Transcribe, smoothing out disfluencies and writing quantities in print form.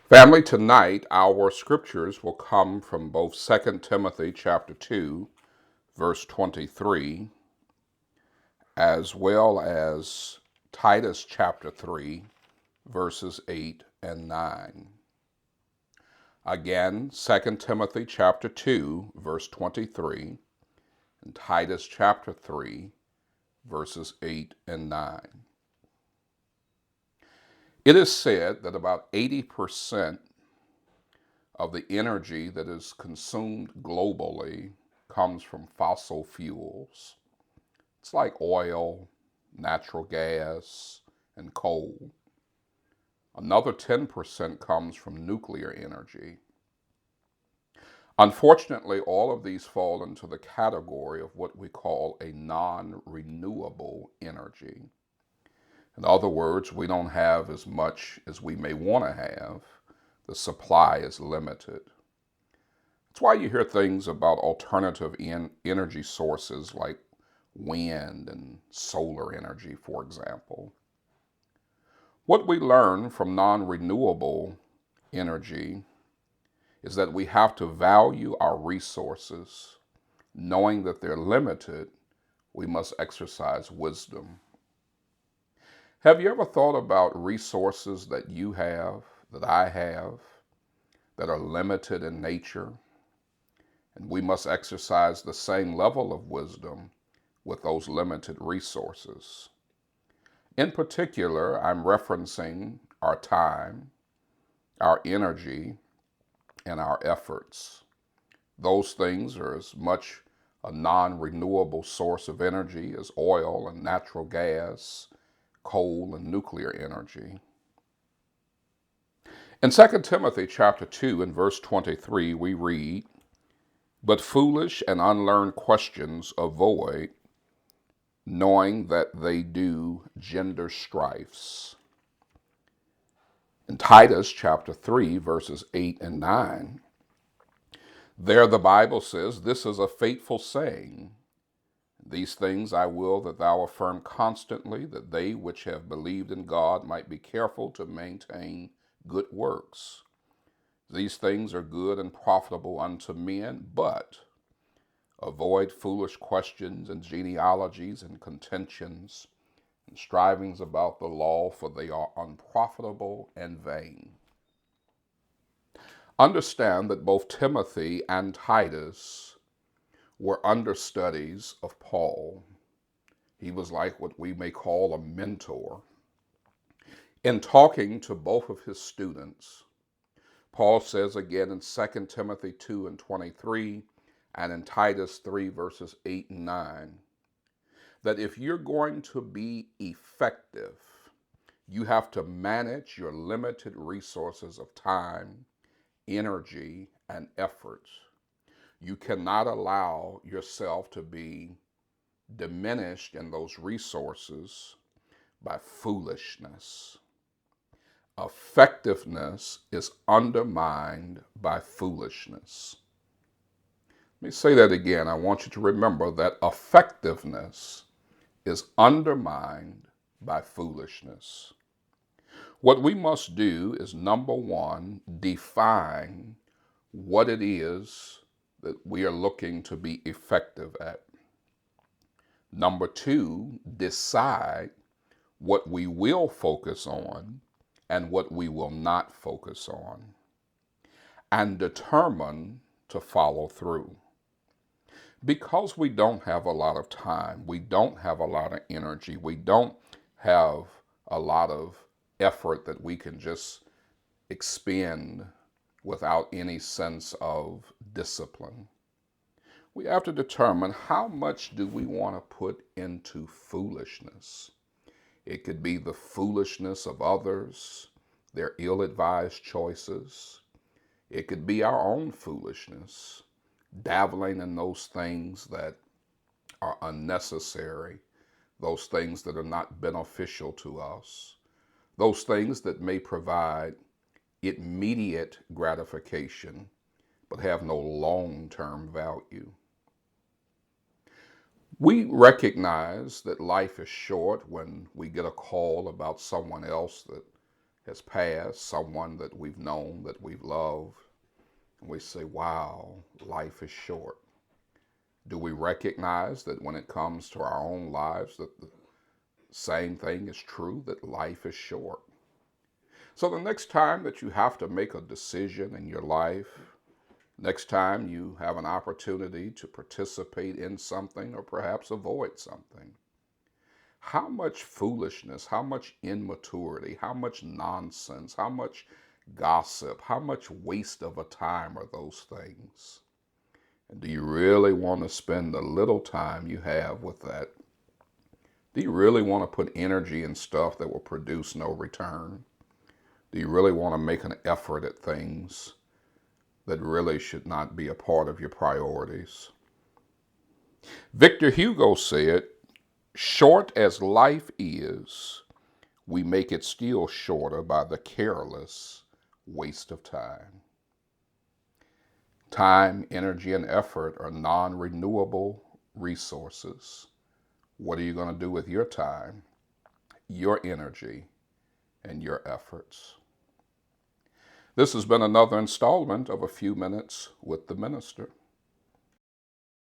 Family, tonight our scriptures will come from both Second Timothy chapter 2, verse 23, as well as Titus chapter 3, verses 8 and 9. Again, Second Timothy chapter 2, verse 23, and Titus chapter 3, verses 8 and 9. It is said that about 80% of the energy that is consumed globally comes from fossil fuels. It's like oil, natural gas, and coal. Another 10% comes from nuclear energy. Unfortunately, all of these fall into the category of what we call a non-renewable energy. In other words, we don't have as much as we may want to have. The supply is limited. That's why you hear things about alternative energy sources like wind and solar energy, for example. What we learn from non-renewable energy is that we have to value our resources. Knowing that they're limited, we must exercise wisdom. Have you ever thought about resources that you have, that I have, that are limited in nature? And we must exercise the same level of wisdom with those limited resources. In particular, I'm referencing our time, our energy, and our efforts. Those things are as much a non-renewable source of energy as oil and natural gas, coal and nuclear energy. In Second Timothy chapter 2 and verse 23, we read, "But foolish and unlearned questions avoid, knowing that they do gender strifes." In Titus chapter 3, verses 8 and 9, there the Bible says, "This is a faithful saying. These things I will that thou affirm constantly, that they which have believed in God might be careful to maintain good works. These things are good and profitable unto men, but avoid foolish questions and genealogies and contentions and strivings about the law, for they are unprofitable and vain." Understand that both Timothy and Titus were understudies of Paul. He was like what we may call a mentor. In talking to both of his students, Paul says again in 2 Timothy 2 and 23 and in Titus 3 verses 8 and 9, that if you're going to be effective, you have to manage your limited resources of time, energy, and effort. You cannot allow yourself to be diminished in those resources by foolishness. Effectiveness is undermined by foolishness. Let me say that again. I want you to remember that effectiveness is undermined by foolishness. What we must do is, number one, define what it is that we are looking to be effective at. Number two, decide what we will focus on and what we will not focus on, and determine to follow through. Because we don't have a lot of time, we don't have a lot of energy, we don't have a lot of effort that we can just expend without any sense of discipline. We have to determine how much do we want to put into foolishness. It could be the foolishness of others, their ill-advised choices. It could be our own foolishness, dabbling in those things that are unnecessary, those things that are not beneficial to us, those things that may provide immediate gratification but have no long-term value. We recognize that life is short when we get a call about someone else that has passed, someone that we've known, that we've loved, and we say, wow, life is short. Do we recognize that when it comes to our own lives, that the same thing is true, that life is short? So the next time that you have to make a decision in your life, next time you have an opportunity to participate in something or perhaps avoid something, how much foolishness, how much immaturity, how much nonsense, how much gossip, how much waste of a time are those things? And do you really want to spend the little time you have with that? Do you really want to put energy in stuff that will produce no return? Do you really want to make an effort at things that really should not be a part of your priorities? Victor Hugo said, "Short as life is, we make it still shorter by the careless waste of time." Time, energy, and effort are non-renewable resources. What are you going to do with your time, your energy, and your efforts? This has been another installment of A Few Minutes with the Minister.